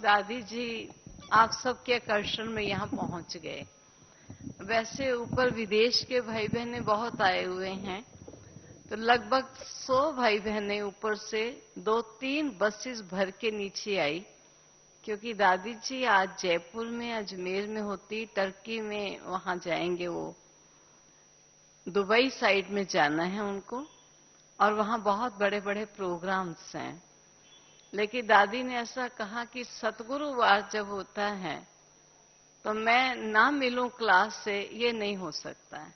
दादी जी आप सबके आकर्षण में यहाँ पहुंच गए। वैसे ऊपर विदेश के भाई बहने बहुत आए हुए हैं, तो लगभग 100 भाई बहने ऊपर से 2-3 बसेस भर के नीचे आई, क्योंकि दादी जी आज जयपुर में, अजमेर में होती, टर्की में वहां जाएंगे, वो दुबई साइड में जाना है उनको, और वहां बहुत बड़े बड़े प्रोग्राम्स हैं। लेकिन दादी ने ऐसा कहा कि सतगुरुवार जब होता है तो मैं ना मिलूं क्लास से, ये नहीं हो सकता है।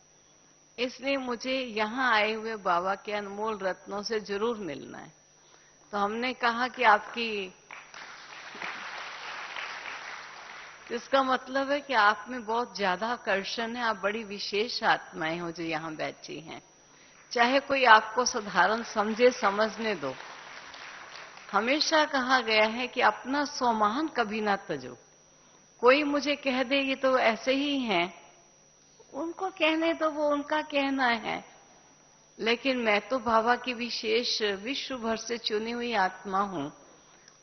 इसलिए मुझे यहाँ आए हुए बाबा के अनमोल रत्नों से जरूर मिलना है। तो हमने कहा कि आपकी, इसका मतलब है कि आप में बहुत ज्यादा आकर्षण है, आप बड़ी विशेष आत्माएं हो जो यहाँ बैठी हैं। चाहे कोई आपको साधारण समझे, समझने दो। हमेशा कहा गया है कि अपना स्वमान कभी ना तजो। कोई मुझे कह दे ये तो ऐसे ही हैं, उनको कहने तो वो उनका कहना है, लेकिन मैं तो बाबा की विशेष विश्व भर से चुनी हुई आत्मा हूं,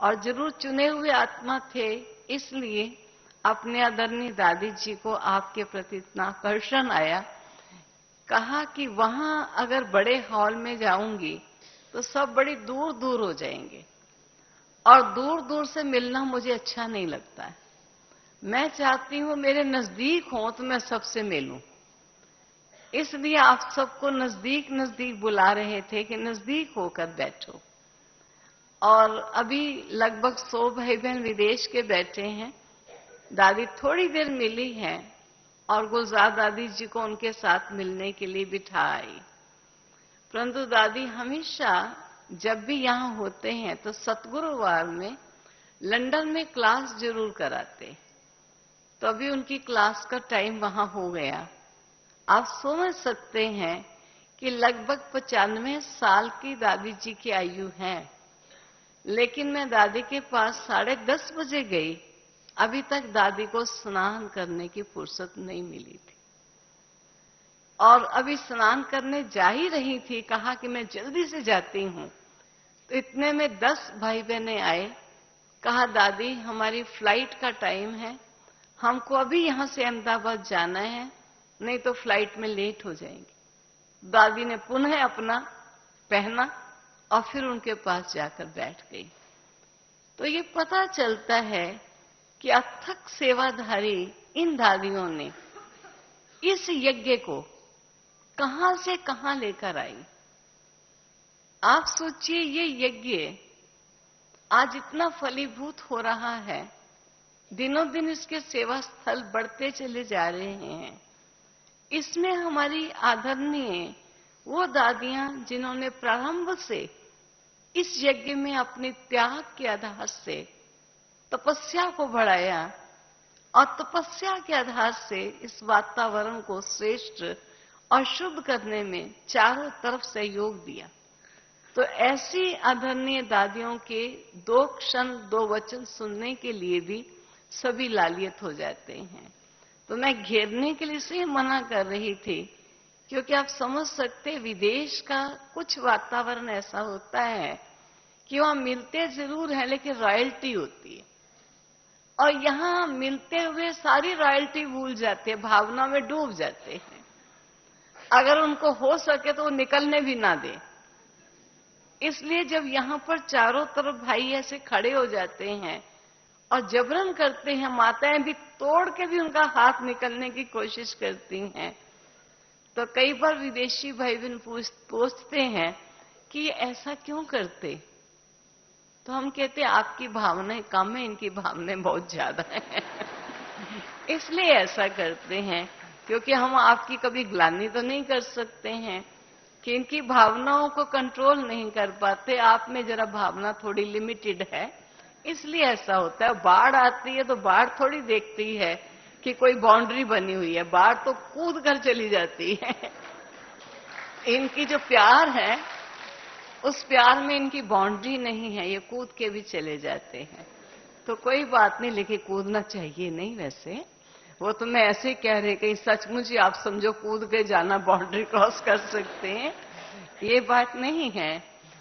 और जरूर चुने हुए आत्मा थे, इसलिए अपने आदरणीय दादी जी को आपके प्रति इतना आकर्षण आया। कहा कि वहां अगर बड़े हॉल में जाऊंगी तो सब बड़ी दूर दूर हो जाएंगे, और दूर दूर से मिलना मुझे अच्छा नहीं लगता है। मैं चाहती हूं मेरे नजदीक हो तो मैं सबसे मिलूं। इसलिए आप सबको नजदीक नजदीक बुला रहे थे कि नजदीक होकर बैठो। और अभी लगभग 100 भाई बहन विदेश के बैठे हैं। दादी थोड़ी देर मिली हैं और गुलजार दादी जी को उनके साथ मिलने के लिए बिठा आई। परंतु दादी हमेशा जब भी यहां होते हैं तो सतगुरुवार में लंदन में क्लास जरूर कराते। तो अभी उनकी क्लास का टाइम वहां हो गया। आप समझ सकते हैं कि लगभग 95 साल की दादी जी की आयु है। लेकिन मैं दादी के पास 10:30 बजे गई, अभी तक दादी को स्नान करने की फुर्सत नहीं मिली थी। और अभी स्नान करने जा ही रही थी, कहा कि मैं जल्दी से जाती हूं, तो इतने में 10 भाई बहने आए। कहा दादी हमारी फ्लाइट का टाइम है, हमको अभी यहां से अहमदाबाद जाना है, नहीं तो फ्लाइट में लेट हो जाएंगे। दादी ने पुनः अपना पहना और फिर उनके पास जाकर बैठ गई। तो ये पता चलता है कि अथक सेवाधारी इन दादियों ने इस यज्ञ को कहां से कहां लेकर आई। आप सोचिए, ये यज्ञ आज इतना फलीभूत हो रहा है, दिनों दिन इसके सेवा स्थल बढ़ते चले जा रहे हैं। इसमें हमारी आदरणीय वो दादियां जिन्होंने प्रारंभ से इस यज्ञ में अपने त्याग के आधार से तपस्या को बढ़ाया, और तपस्या के आधार से इस वातावरण को श्रेष्ठ और शुद्ध करने में चारों तरफ सहयोग दिया। तो ऐसी आदरणीय दादियों के 2 क्षण 2 वचन सुनने के लिए भी सभी लालियत हो जाते हैं। तो मैं घेरने के लिए से मना कर रही थी, क्योंकि आप समझ सकते विदेश का कुछ वातावरण ऐसा होता है कि वहां मिलते जरूर हैं लेकिन रॉयल्टी होती है, और यहां मिलते हुए सारी रॉयल्टी भूल जाते हैं, भावना में डूब जाते हैं। अगर उनको हो सके तो वो निकलने भी ना दे। इसलिए जब यहां पर चारों तरफ भाई ऐसे खड़े हो जाते हैं और जबरन करते हैं, माताएं भी तोड़ के भी उनका हाथ निकलने की कोशिश करती हैं, तो कई बार विदेशी भाई बहन पूछते हैं कि ये ऐसा क्यों करते। तो हम कहते हैं आपकी भावनाएं कम है, इनकी भावनाएं बहुत ज्यादा है। इसलिए ऐसा करते हैं, क्योंकि हम आपकी कभी ग्लानि तो नहीं कर सकते हैं कि इनकी भावनाओं को कंट्रोल नहीं कर पाते। आप में जरा भावना थोड़ी लिमिटेड है, इसलिए ऐसा होता है। बाढ़ आती है तो बाढ़ थोड़ी देखती है कि कोई बाउंड्री बनी हुई है, बाढ़ तो कूद कर चली जाती है। इनकी जो प्यार है उस प्यार में इनकी बाउंड्री नहीं है, ये कूद के भी चले जाते हैं। तो कोई बात नहीं, लेकिन कूदना चाहिए नहीं। वैसे वो तो मैं ऐसे कह रही, कहीं सचमुच ही आप समझो कूद के जाना, बाउंड्री क्रॉस कर सकते हैं, ये बात नहीं है।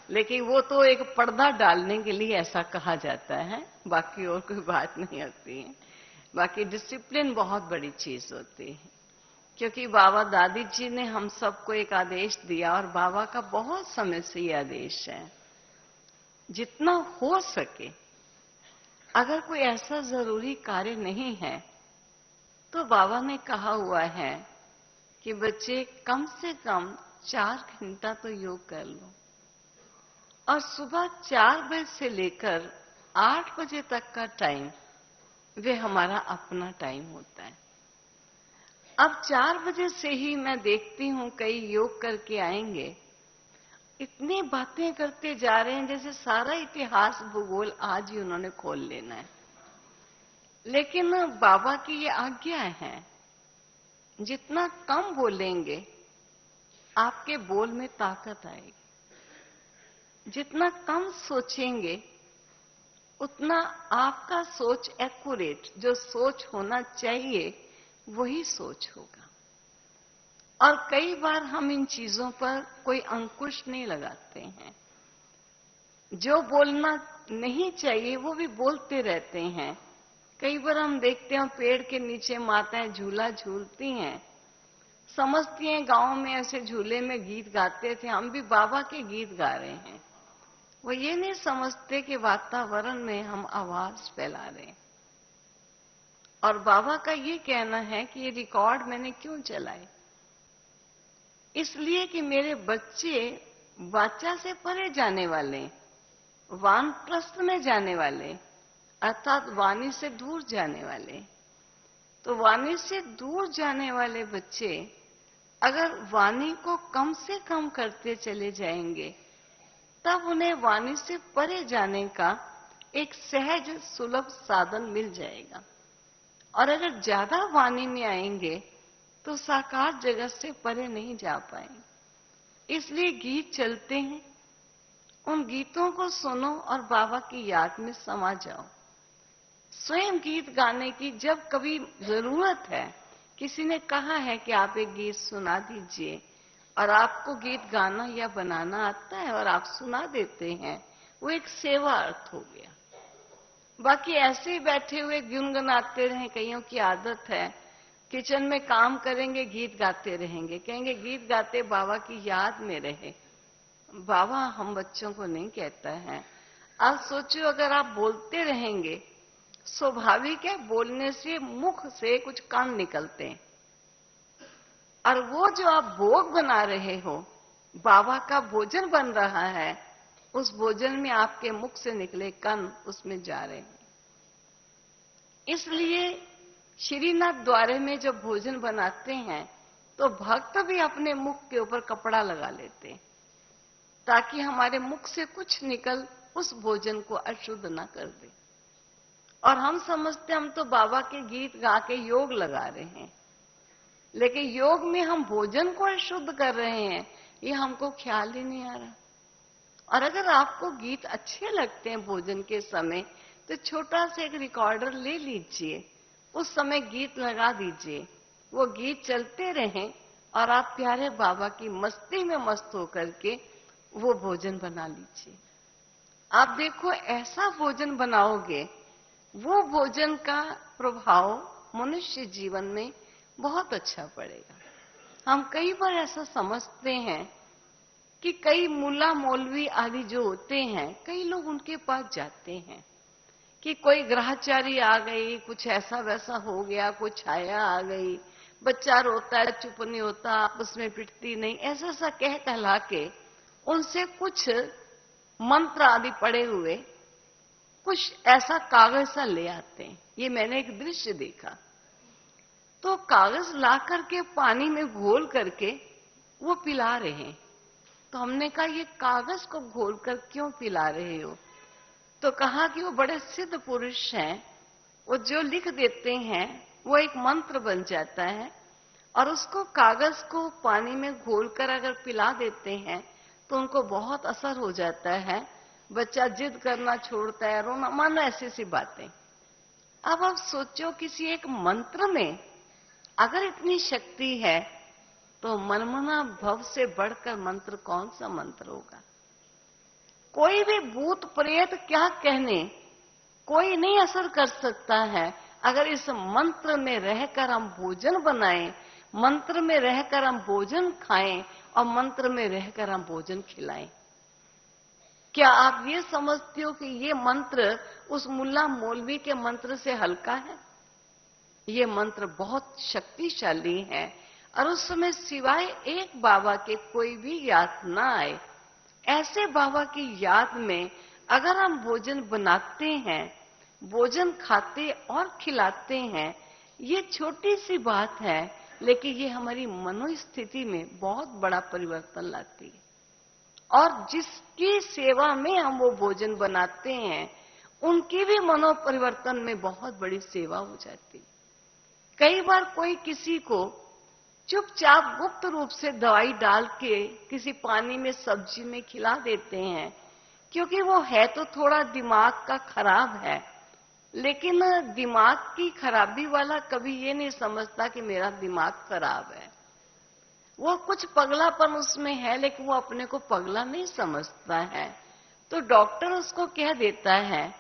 लेकिन वो तो एक पर्दा डालने के लिए ऐसा कहा जाता है, बाकी और कोई बात नहीं होती है। बाकी डिसिप्लिन बहुत बड़ी चीज होती है, क्योंकि बाबा दादी जी ने हम सबको एक आदेश दिया, और बाबा का बहुत समय से ये आदेश है, जितना हो सके अगर कोई ऐसा जरूरी कार्य नहीं है तो बाबा ने कहा हुआ है कि बच्चे कम से कम 4 घंटा तो योग कर लो, और सुबह 4 बजे से लेकर 8 बजे तक का टाइम वे हमारा अपना टाइम होता है। अब 4 बजे से ही मैं देखती हूं कई योग करके आएंगे, इतनी बातें करते जा रहे हैं जैसे सारा इतिहास भूगोल आज ही उन्होंने खोल लेना है। लेकिन बाबा की ये आज्ञा है, जितना कम बोलेंगे आपके बोल में ताकत आएगी, जितना कम सोचेंगे उतना आपका सोच एक्यूरेट, जो सोच होना चाहिए वही सोच होगा। और कई बार हम इन चीजों पर कोई अंकुश नहीं लगाते हैं, जो बोलना नहीं चाहिए वो भी बोलते रहते हैं। कई बार हम देखते हैं पेड़ के नीचे माताएं झूला झूलती हैं, समझती हैं गांव में ऐसे झूले में गीत गाते थे, हम भी बाबा के गीत गा रहे हैं। वो ये नहीं समझते कि वातावरण में हम आवाज फैला रहे हैं। और बाबा का ये कहना है कि ये रिकॉर्ड मैंने क्यों चलाए, इसलिए कि मेरे बच्चे वाचा से परे जाने वाले, वानप्रस्थ में जाने वाले, अर्थात वाणी से दूर जाने वाले। तो वाणी से दूर जाने वाले बच्चे अगर वाणी को कम से कम करते चले जाएंगे तब उन्हें वाणी से परे जाने का एक सहज सुलभ साधन मिल जाएगा। और अगर ज्यादा वाणी में आएंगे तो साकार जगत से परे नहीं जा पाएंगे। इसलिए गीत चलते हैं, उन गीतों को सुनो और बाबा की याद में समा जाओ। स्वयं गीत गाने की जब कभी जरूरत है, किसी ने कहा है कि आप एक गीत सुना दीजिए, और आपको गीत गाना या बनाना आता है और आप सुना देते हैं, वो एक सेवा अर्थ हो गया। बाकी ऐसे ही बैठे हुए गुनगुनाते रहें, कईयों की आदत है किचन में काम करेंगे गीत गाते रहेंगे, कहेंगे गीत गाते बाबा की याद में रहे। बाबा हम बच्चों को नहीं कहता है। आप सोचो अगर आप बोलते रहेंगे, स्वाभाविक है बोलने से मुख से कुछ कण निकलते हैं, और वो जो आप भोग बना रहे हो, बाबा का भोजन बन रहा है, उस भोजन में आपके मुख से निकले कण उसमें जा रहे हैं। इसलिए श्रीनाथ द्वारे में जब भोजन बनाते हैं तो भक्त भी अपने मुख के ऊपर कपड़ा लगा लेते हैं, ताकि हमारे मुख से कुछ निकल उस भोजन को अशुद्ध ना कर दे। और हम समझते हम तो बाबा के गीत गा के योग लगा रहे हैं, लेकिन योग में हम भोजन को अशुद्ध कर रहे हैं, ये हमको ख्याल ही नहीं आ रहा। और अगर आपको गीत अच्छे लगते हैं भोजन के समय, तो छोटा सा एक रिकॉर्डर ले लीजिए, उस समय गीत लगा दीजिए, वो गीत चलते रहें और आप प्यारे बाबा की मस्ती में मस्त होकर के वो भोजन बना लीजिए। आप देखो ऐसा भोजन बनाओगे, वो भोजन का प्रभाव मनुष्य जीवन में बहुत अच्छा पड़ेगा। हम कई बार ऐसा समझते हैं कि कई मुल्ला मौलवी आदि जो होते हैं, कई लोग उनके पास जाते हैं कि कोई ग्रहचारी आ गई, कुछ ऐसा वैसा हो गया, कोई छाया आ गई, बच्चा रोता है चुप नहीं होता, आपस में पिटती नहीं, ऐसा सा कह कहला के उनसे कुछ मंत्र आदि पड़े हुए कुछ ऐसा कागज सा ले आते हैं। ये मैंने एक दृश्य देखा। तो कागज ला करके पानी में घोल करके वो पिला रहे हैं। तो हमने कहा ये कागज को घोल कर क्यों पिला रहे हो? तो कहा कि वो बड़े सिद्ध पुरुष हैं, वो जो लिख देते हैं वो एक मंत्र बन जाता है, और उसको कागज को पानी में घोलकर अगर पिला देते हैं तो उनको बहुत असर हो जाता है, बच्चा जिद करना छोड़ता है, रोना, मानो ऐसी सी बातें। अब आप सोचो किसी एक मंत्र में अगर इतनी शक्ति है तो मनमना भव से बढ़कर मंत्र कौन सा मंत्र होगा? कोई भी भूत प्रेत क्या कहने, कोई नहीं असर कर सकता है अगर इस मंत्र में रहकर हम भोजन बनाएं, मंत्र में रहकर हम भोजन खाएं और मंत्र में रहकर हम भोजन खिलाएं। क्या आप ये समझते हो कि ये मंत्र उस मुल्ला मौलवी के मंत्र से हल्का है? ये मंत्र बहुत शक्तिशाली है और उस समय सिवाय एक बाबा के कोई भी याद ना आए। ऐसे बाबा की याद में अगर हम भोजन बनाते हैं, भोजन खाते और खिलाते हैं, ये छोटी सी बात है, लेकिन ये हमारी मनोस्थिति में बहुत बड़ा परिवर्तन लाती है। और जिसकी सेवा में हम वो भोजन बनाते हैं, उनकी भी मनोपरिवर्तन में बहुत बड़ी सेवा हो जाती है। कई बार कोई किसी को चुपचाप गुप्त रूप से दवाई डाल के किसी पानी में, सब्जी में खिला देते हैं, क्योंकि वो है तो थोड़ा दिमाग का खराब है, लेकिन दिमाग की खराबी वाला कभी ये नहीं समझता कि मेरा दिमाग खराब है। वो कुछ पगलापन उसमें है, लेकिन वो अपने को पगला नहीं समझता है। तो डॉक्टर उसको कह देता है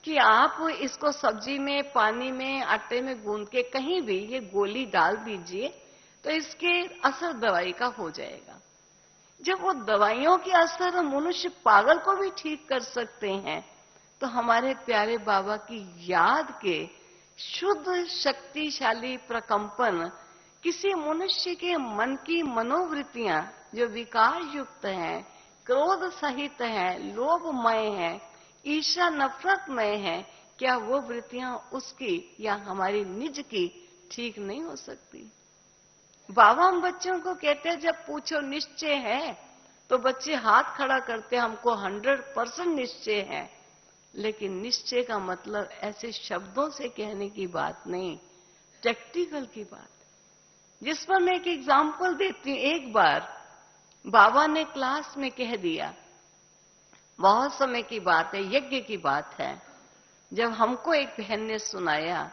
कि आप इसको सब्जी में, पानी में, आटे में गूंद के कहीं भी ये गोली डाल दीजिए, तो इसके असर दवाई का हो जाएगा। जब वो दवाइयों के असर मनुष्य पागल को भी ठीक कर सकते हैं, तो हमारे प्यारे बाबा की याद के शुद्ध शक्तिशाली प्रकंपन किसी मनुष्य के मन की मनोवृत्तियां जो विकार युक्त हैं, क्रोध सहित हैं, लोभमय हैं, ईर्ष्या नफरतमय हैं, क्या वो वृत्तियां उसकी या हमारी निज की ठीक नहीं हो सकती? बाबा हम बच्चों को कहते हैं, जब पूछो निश्चय है तो बच्चे हाथ खड़ा करते, हमको 100% निश्चय है। लेकिन निश्चय का मतलब ऐसे शब्दों से कहने की बात नहीं, प्रैक्टिकल की बात। जिस पर मैं एक एग्जाम्पल देती हूं। एक बार बाबा ने क्लास में कह दिया, बहुत समय की बात है, यज्ञ की बात है, जब हमको एक बहन ने सुनाया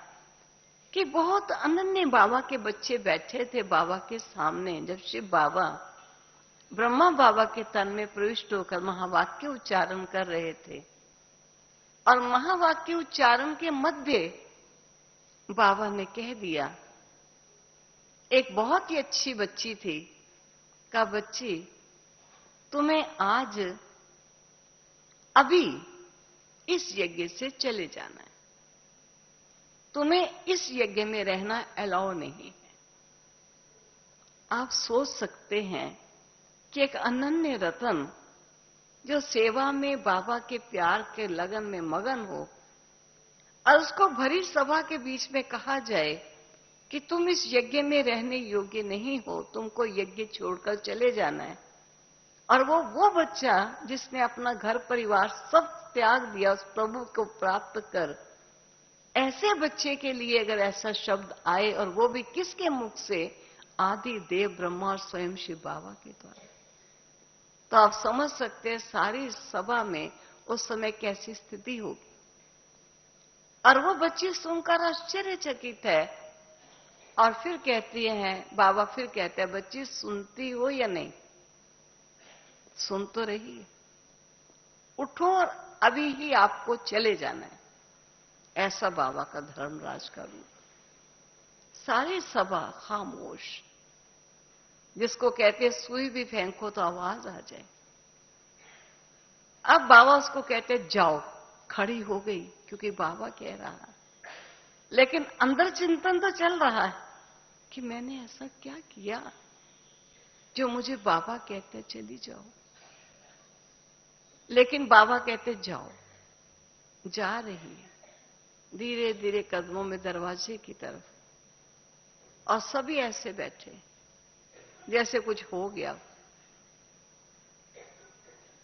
कि बहुत अनन्य बाबा के बच्चे बैठे थे बाबा के सामने, जब शिव बाबा ब्रह्मा बाबा के तन में प्रविष्ट होकर महावाक्य उच्चारण कर रहे थे, और महावाक्य उच्चारण के मध्य बाबा ने कह दिया, एक बहुत ही अच्छी बच्ची थी, कहा बच्ची तुम्हें आज अभी इस यज्ञ से चले जाना है, तुम्हें इस यज्ञ में रहना अलाउ नहीं है। आप सोच सकते हैं कि एक अनन्य रतन जो सेवा में बाबा के प्यार के लगन में मगन हो, और उसको भरी सभा के बीच में कहा जाए कि तुम इस यज्ञ में रहने योग्य नहीं हो, तुमको यज्ञ छोड़कर चले जाना है। और वो बच्चा जिसने अपना घर परिवार सब त्याग दिया उस प्रभु को प्राप्त कर, ऐसे बच्चे के लिए अगर ऐसा शब्द आए, और वो भी किसके मुख से? आदि देव ब्रह्मा और स्वयं शिव बाबा के द्वारा, तो आप समझ सकते हैं सारी सभा में उस समय कैसी स्थिति होगी। और वो बच्ची सुनकर आश्चर्यचकित है, और फिर कहती है, बाबा फिर कहते हैं, बच्ची सुनती हो या नहीं? सुन तो रही है, उठो और अभी ही आपको चले जाना है। ऐसा बाबा का धर्मराज का रूप। सारी सभा खामोश, जिसको कहते हैं सुई भी फेंको तो आवाज आ जाए। अब बाबा उसको कहते जाओ, खड़ी हो गई क्योंकि बाबा कह रहा है, लेकिन अंदर चिंतन तो चल रहा है कि मैंने ऐसा क्या किया जो मुझे बाबा कहते चली जाओ। लेकिन बाबा कहते जाओ। जा रही है धीरे धीरे कदमों में दरवाजे की तरफ, और सभी ऐसे बैठे जैसे कुछ हो गया।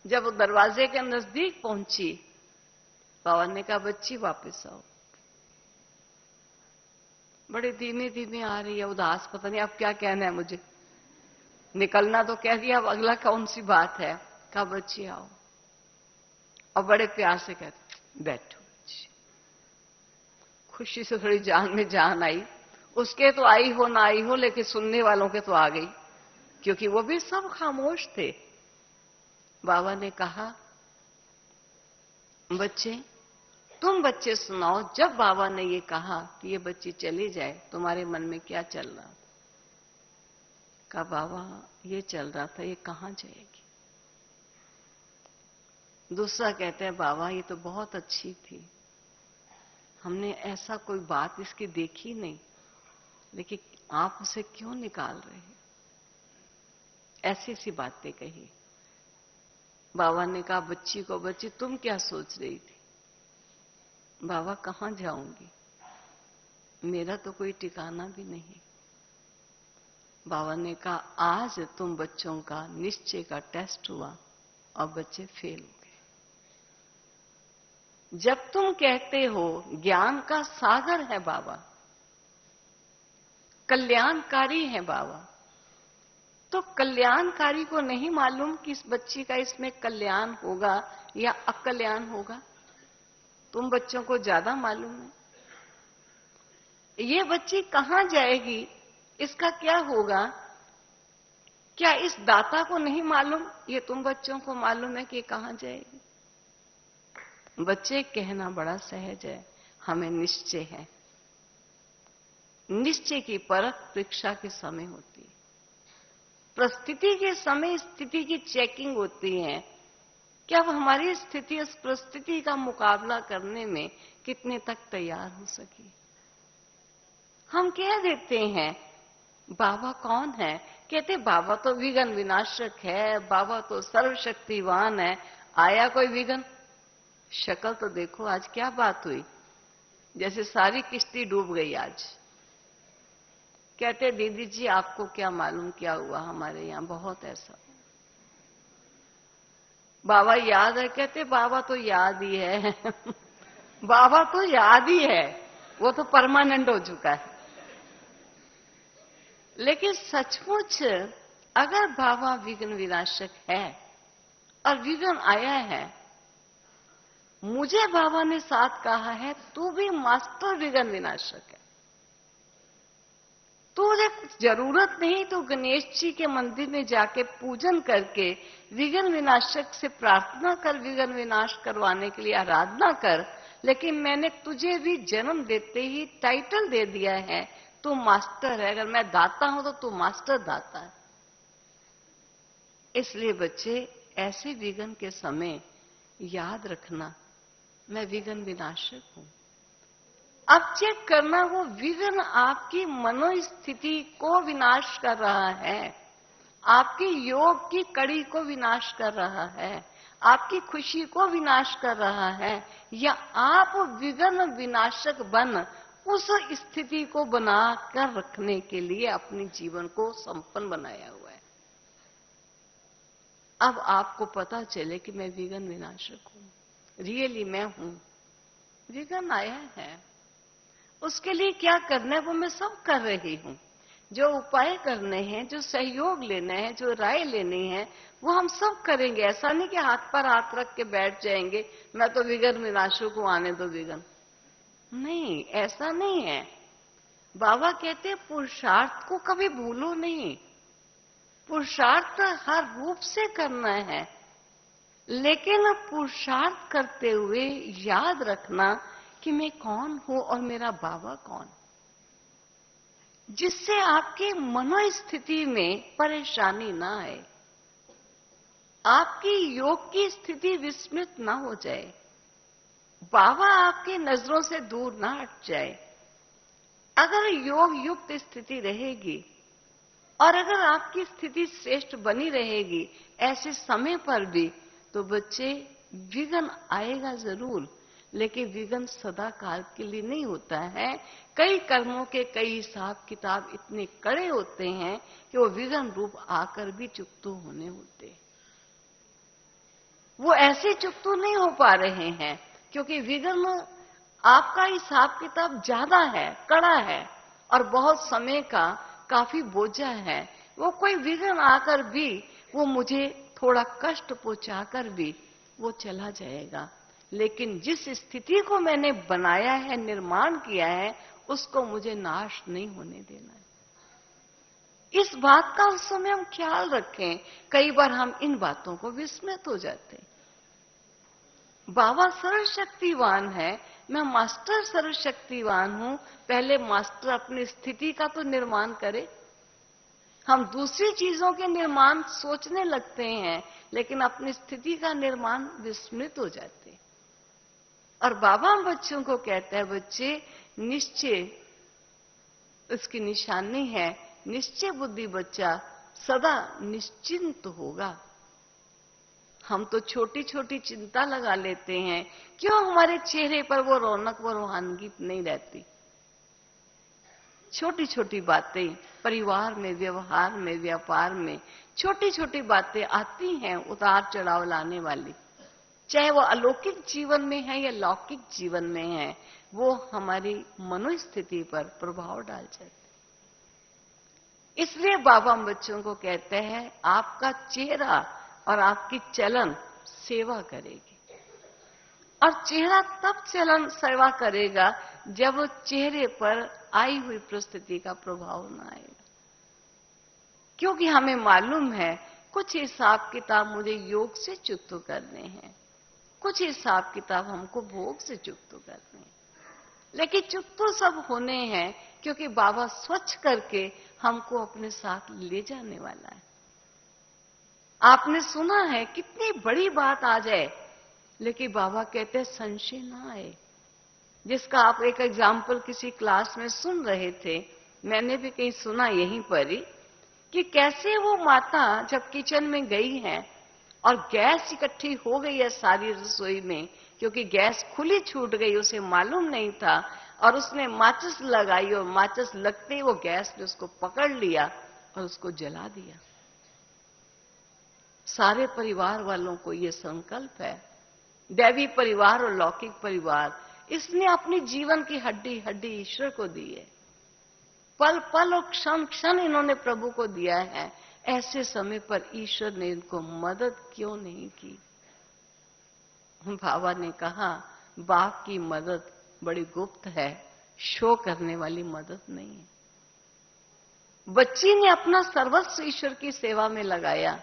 जब वो दरवाजे के नजदीक पहुंची, बाबा ने कहा बच्ची वापस आओ। बड़े धीमे धीमे आ रही है, उदास, पता नहीं अब क्या कहना है मुझे, निकलना तो कह दिया, अब अगला कौन सी बात है। कहा बच्ची आओ, और बड़े प्यार से कहते बैठो। खुशी से थोड़ी जान में जान आई। उसके तो आई हो ना आई हो, लेकिन सुनने वालों के तो आ गई, क्योंकि वो भी सब खामोश थे। बाबा ने कहा बच्चे, तुम बच्चे सुनाओ, जब बाबा ने ये कहा कि ये बच्ची चली जाए, तुम्हारे मन में क्या चल रहा था? कहा बाबा ये चल रहा था, ये कहां जाएगी। दूसरा कहते हैं बाबा ये तो बहुत अच्छी थी, हमने ऐसा कोई बात इसकी देखी नहीं, लेकिन आप उसे क्यों निकाल रहे हैं? ऐसी सी बातें कही। बाबा ने कहा बच्ची को, बच्ची तुम क्या सोच रही थी? बाबा कहां जाऊंगी, मेरा तो कोई ठिकाना भी नहीं। बाबा ने कहा आज तुम बच्चों का निश्चय का टेस्ट हुआ और बच्चे फेल हो गए। जब तुम कहते हो ज्ञान का सागर है बाबा, कल्याणकारी है बाबा, तो कल्याणकारी को नहीं मालूम कि इस बच्ची का इसमें कल्याण होगा या अकल्याण होगा? तुम बच्चों को ज्यादा मालूम है। ये बच्ची कहां जाएगी, इसका क्या होगा, क्या इस दाता को नहीं मालूम? ये तुम बच्चों को मालूम है कि कहां जाएगी। बच्चे कहना बड़ा सहज है, हमें निश्चय है। निश्चय की परख परीक्षा के समय होती है, परिस्थिति के समय स्थिति की चेकिंग होती है कि अब हमारी स्थिति उस परिस्थिति का मुकाबला करने में कितने तक तैयार हो सकी। हम कह देते हैं बाबा कौन है, कहते बाबा तो विघ्न विनाशक है, बाबा तो सर्वशक्तिवान है। आया कोई विघ्न? शक्ल तो देखो, आज क्या बात हुई, जैसे सारी किश्ती डूब गई आज। कहते दीदी जी आपको क्या मालूम क्या हुआ, हमारे यहां बहुत ऐसा। बाबा याद है? कहते बाबा तो याद ही है बाबा तो याद ही है, वो तो परमानेंट हो चुका है। लेकिन सचमुच अगर बाबा विघ्न विनाशक है और विघ्न आया है, मुझे बाबा ने साथ कहा है तू भी मास्टर विघ्न विनाशक है, तुझे जरूरत नहीं तो गणेश जी के मंदिर में जाके पूजन करके विघ्न विनाशक से प्रार्थना कर, विघ्न विनाश करवाने के लिए आराधना कर। लेकिन मैंने तुझे भी जन्म देते ही टाइटल दे दिया है, तू मास्टर है। अगर मैं दाता हूं तो तू मास्टर दाता है। इसलिए बच्चे ऐसे विघ्न के समय याद रखना मैं विघ्न विनाशक हूं। अब चेक करना वो विघ्न आपकी मनोस्थिति को विनाश कर रहा है, आपकी योग की कड़ी को विनाश कर रहा है, आपकी खुशी को विनाश कर रहा है, या आप विघ्न विनाशक बन उस स्थिति को बना कर रखने के लिए अपने जीवन को संपन्न बनाया हुआ है। अब आपको पता चले कि मैं विघ्न विनाशक हूं, रियली मैं हूं। विघ्न आया है, उसके लिए क्या करना है वो मैं सब कर रही हूं। जो उपाय करने हैं, जो सहयोग लेना है, जो राय लेनी है, वो हम सब करेंगे। ऐसा नहीं कि हाथ पर हाथ रख के बैठ जाएंगे, मैं तो विघ्न विनाशक हूं, आने दो विघ्न। नहीं, ऐसा नहीं है। बाबा कहते पुरुषार्थ को कभी भूलो नहीं। पुरुषार्थ हर रूप से करना है, लेकिन पुरुषार्थ करते हुए याद रखना कि मैं कौन हूं और मेरा बाबा कौन, जिससे आपकी मनोस्थिति में परेशानी ना आए, आपकी योग की स्थिति विस्मृत ना हो जाए, बाबा आपकी नजरों से दूर ना हट जाए। अगर योग युक्त स्थिति रहेगी और अगर आपकी स्थिति श्रेष्ठ बनी रहेगी ऐसे समय पर भी, तो बच्चे विघ्न आएगा जरूर, लेकिन विघ्न सदा काल के लिए नहीं होता है। कई कर्मों के कई हिसाब किताब इतने कड़े होते हैं कि वो विघ्न रूप आकर भी चुकतू होने होते। वो ऐसे चुकतू नहीं हो पा रहे हैं क्योंकि विघ्न आपका हिसाब किताब ज्यादा है, कड़ा है और बहुत समय का काफी बोझा है। वो कोई विघ्न आकर भी वो मुझे थोड़ा कष्ट पहुंचाकर भी वो चला जाएगा, लेकिन जिस स्थिति को मैंने बनाया है, निर्माण किया है, उसको मुझे नाश नहीं होने देना है। इस बात का उस समय हम ख्याल रखें। कई बार हम इन बातों को विस्मृत हो जाते हैं। बाबा सर्वशक्तिवान है, मैं मास्टर सर्वशक्तिवान हूं। पहले मास्टर अपनी स्थिति का तो निर्माण करे। हम दूसरी चीजों के निर्माण सोचने लगते हैं, लेकिन अपनी स्थिति का निर्माण विस्मृत हो जाते हैं। और बाबा बच्चों को कहता है, बच्चे निश्चय उसकी निशानी है, निश्चय बुद्धि बच्चा सदा निश्चिंत होगा। हम तो छोटी छोटी चिंता लगा लेते हैं, क्यों हमारे चेहरे पर वो रौनक वो रूहानगी नहीं रहती। छोटी छोटी बातें परिवार में, व्यवहार में, व्यापार में छोटी छोटी बातें आती हैं उतार चढ़ाव लाने वाली, चाहे वो अलौकिक जीवन में है या लौकिक जीवन में है, वो हमारी मनोस्थिति पर प्रभाव डाल जाती। इसलिए बाबा बच्चों को कहते हैं, आपका चेहरा और आपकी चलन सेवा करेगी। और चेहरा तब चलन सेवा करेगा जब चेहरे पर आई हुई परिस्थिति का प्रभाव न आएगा। क्योंकि हमें मालूम है कुछ हिसाब किताब मुझे योग से चुकत करने हैं, कुछ हिसाब किताब हमको भोग से चुकत करने हैं। लेकिन चुकत सब होने हैं क्योंकि बाबा स्वच्छ करके हमको अपने साथ ले जाने वाला है। आपने सुना है कितनी बड़ी बात आ जाए, लेकिन बाबा कहते हैं संशय ना आए। जिसका आप एक एग्जाम्पल किसी क्लास में सुन रहे थे, मैंने भी कहीं सुना यहीं पर ही, कि कैसे वो माता जब किचन में गई है और गैस इकट्ठी हो गई है सारी रसोई में, क्योंकि गैस खुली छूट गई, उसे मालूम नहीं था, और उसने माचिस लगाई और माचिस लगते ही वो गैस ने उसको पकड़ लिया और उसको जला दिया। सारे परिवार वालों को ये संकल्प है, दैवी परिवार और लौकिक परिवार, इसने अपनी जीवन की हड्डी हड्डी ईश्वर को दी है। पल पल और क्षण क्षण इन्होंने प्रभु को दिया है। ऐसे समय पर ईश्वर ने इनको मदद क्यों नहीं की? बाबा ने कहा, बाप की मदद बड़ी गुप्त है, शो करने वाली मदद नहीं है। बच्ची ने अपना सर्वस्व ईश्वर की सेवा में लगाया,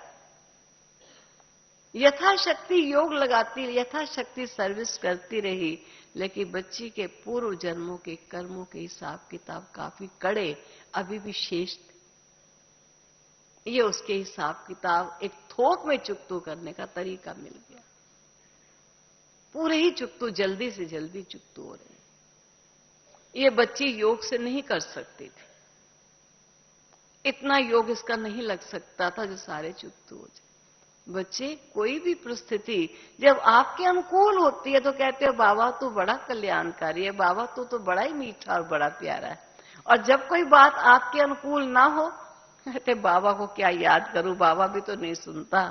यथाशक्ति योग लगाती, यथाशक्ति सर्विस करती रही, लेकिन बच्ची के पूर्व जन्मों के कर्मों के हिसाब किताब काफी कड़े अभी भी शेष थे। ये उसके हिसाब किताब एक थोक में चुकतू करने का तरीका मिल गया। पूरे ही चुकतू जल्दी से जल्दी चुकतू हो रहे। ये बच्ची योग से नहीं कर सकती थी, इतना योग इसका नहीं लग सकता था जो सारे चुकतू हो जाए। बच्चे, कोई भी परिस्थिति जब आपके अनुकूल होती है तो कहते हो बाबा तू बड़ा कल्याणकारी है, बाबा तू तो बड़ा ही मीठा और बड़ा प्यारा है। और जब कोई बात आपके अनुकूल ना हो, कहते बाबा को क्या याद करूं, बाबा भी तो नहीं सुनता,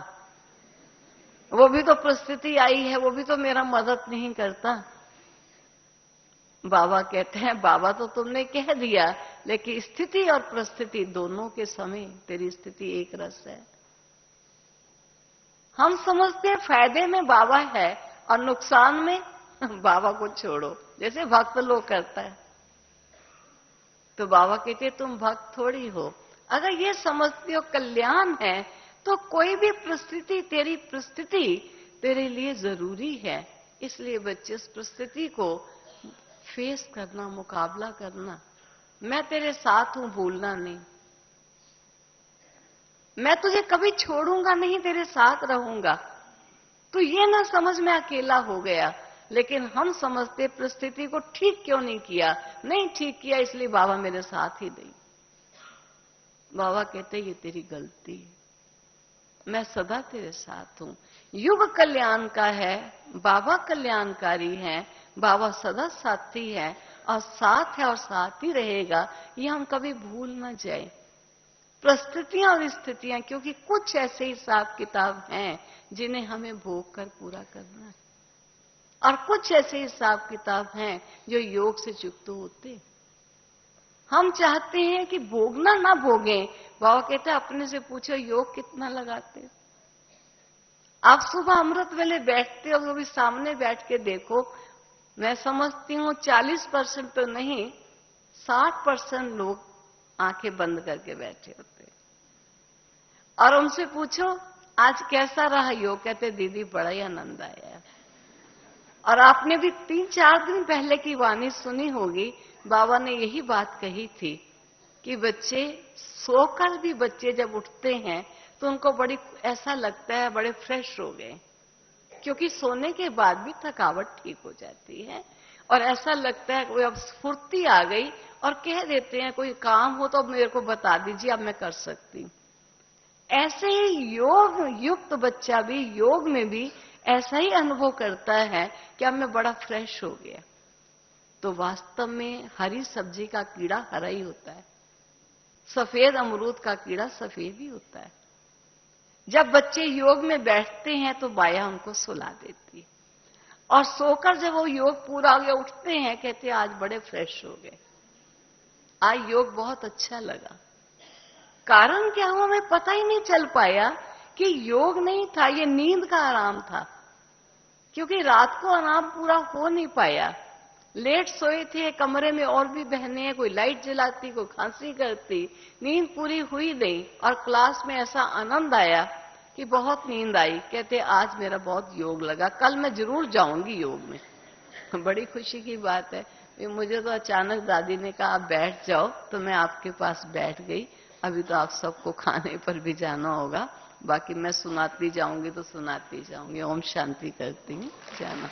वो भी तो परिस्थिति आई है, वो भी तो मेरा मदद नहीं करता। बाबा कहते हैं, बाबा तो तुमने कह दिया, लेकिन स्थिति और परिस्थिति दोनों के समय तेरी स्थिति एक रस है। हम समझते हैं फायदे में बाबा है और नुकसान में बाबा को छोड़ो, जैसे भक्त लोग करता है। तो बाबा कहते तुम भक्त थोड़ी हो। अगर ये समझते हो कल्याण है, तो कोई भी परिस्थिति तेरे लिए जरूरी है। इसलिए बच्चे, इस परिस्थिति को फेस करना, मुकाबला करना। मैं तेरे साथ हूं, भूलना नहीं। मैं तुझे कभी छोड़ूंगा नहीं, तेरे साथ रहूंगा। तो ये ना समझ में अकेला हो गया। लेकिन हम समझते परिस्थिति को ठीक क्यों नहीं किया, नहीं ठीक किया इसलिए बाबा मेरे साथ ही नहीं। बाबा कहते ये तेरी गलती है, मैं सदा तेरे साथ हूं। युग कल्याण का है, बाबा कल्याणकारी है, बाबा सदा साथी है और साथ है और साथ ही रहेगा। ये हम कभी भूल ना जाए। परिस्थितियां और स्थितियां, क्योंकि कुछ ऐसे हिसाब किताब हैं जिन्हें हमें भोग कर पूरा करना है, और कुछ ऐसे हिसाब किताब हैं जो योग से चुकत होते। हम चाहते हैं कि भोगना ना भोगें। बाबा कहते हैं अपने से पूछो योग कितना लगाते हो। आप सुबह अमृत वेले बैठते हो, वो भी सामने बैठ के देखो। मैं समझती हूं 40% तो नहीं, 60% लोग आंखें बंद करके बैठे होते। और उनसे पूछो आज कैसा रहा योग, कहते दीदी बड़ा ही आनंद आया। और आपने भी 3-4 दिन पहले की वाणी सुनी होगी, बाबा ने यही बात कही थी कि बच्चे सोकर भी बच्चे जब उठते हैं तो उनको बड़ी ऐसा लगता है बड़े फ्रेश हो गए, क्योंकि सोने के बाद भी थकावट ठीक हो जाती है और ऐसा लगता है कोई अब स्फूर्ति आ गई और कह देते हैं कोई काम हो तो अब मेरे को बता दीजिए, अब मैं कर सकती हूं। ऐसे ही योग युक्त बच्चा भी योग में भी ऐसा ही अनुभव करता है कि अब मैं बड़ा फ्रेश हो गया। तो वास्तव में हरी सब्जी का कीड़ा हरा ही होता है, सफेद अमरूद का कीड़ा सफेद ही होता है। जब बच्चे योग में बैठते हैं तो माया उनको सुला देती है और सोकर जब वो योग पूरा हो गया उठते हैं, कहते हैं आज बड़े फ्रेश हो गए, आज योग बहुत अच्छा लगा। कारण क्या हुआ हमें पता ही नहीं चल पाया कि योग नहीं था, ये नींद का आराम था, क्योंकि रात को आराम पूरा हो नहीं पाया। लेट सोए थे, कमरे में और भी बहनें, कोई लाइट जलाती, कोई खांसी करती, नींद पूरी हुई नहीं। और क्लास में ऐसा आनंद आया कि बहुत नींद आई, कहते आज मेरा बहुत योग लगा, कल मैं जरूर जाऊंगी योग में। बड़ी खुशी की बात है। मुझे तो अचानक दादी ने कहा आप बैठ जाओ, तो मैं आपके पास बैठ गई। अभी तो आप सबको खाने पर भी जाना होगा, बाकी मैं सुनाती जाऊंगी तो सुनाती जाऊंगी। ओम शांति करती हूँ, जाना।